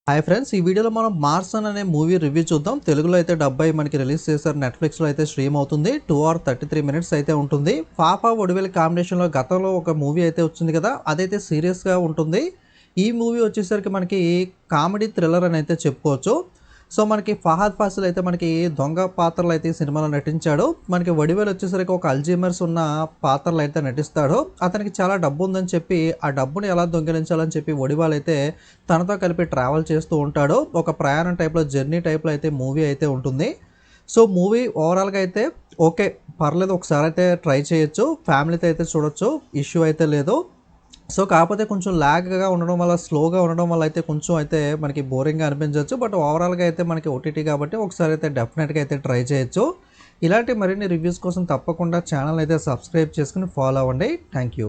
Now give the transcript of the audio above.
Hi friends, ఈ వీడియోలో మనం మార్సన్ అనే మూవీ రివ్యూ చూద్దాం. తెలుగులో అయితే డబ్బై మనకి రిలీజ్ చేశారు. నెట్ఫ్లిక్స్లో అయితే స్ట్రీమ్ అవుతుంది. 2 hours 33 minutes అయితే ఉంటుంది. పాప ఒడివేలి కాంబినేషన్లో గతంలో ఒక మూవీ అయితే వచ్చింది కదా, అదైతే సీరియస్గా ఉంటుంది. ఈ మూవీ వచ్చేసరికి మనకి కామెడీ థ్రిల్లర్ అని అయితే చెప్పుకోవచ్చు. సో మనకి ఫహద్ ఫాసిల్ అయితే మనకి దొంగ పాత్రలు అయితే ఈ సినిమాలో నటించాడు. మనకి వడివేలు వచ్చేసరికి ఒక అల్జీమర్స్ ఉన్న పాత్రలు అయితే నటిస్తాడు. అతనికి చాలా డబ్బు ఉందని చెప్పి ఆ డబ్బుని ఎలా దొంగిలించాలని చెప్పి వడివేలు అయితే తనతో కలిపి ట్రావెల్ చేస్తూ ఉంటాడు. ఒక ప్రయాణం టైప్లో, జర్నీ టైప్లో అయితే మూవీ అయితే ఉంటుంది. సో మూవీ ఓవరాల్గా అయితే ఓకే, పర్లేదు, ఒకసారి అయితే ట్రై చేయొచ్చు. ఫ్యామిలీతో అయితే చూడొచ్చు, ఇష్యూ అయితే లేదు. సో కాకపోతే కొంచెం ల్యాగ్గా ఉండడం వల్ల, స్లోగా ఉండడం వల్ల అయితే కొంచెం అయితే మనకి బోరింగ్గా అనిపించవచ్చు. బట్ ఓవరాల్గా అయితే మనకి ఓటీటీ కాబట్టి ఒకసారి అయితే డెఫినెట్గా అయితే ట్రై చేయొచ్చు. ఇలాంటి మరిన్ని రివ్యూస్ కోసం తప్పకుండా ఛానల్ అయితే సబ్స్క్రైబ్ చేసుకుని ఫాలో అవ్వండి. Thank you.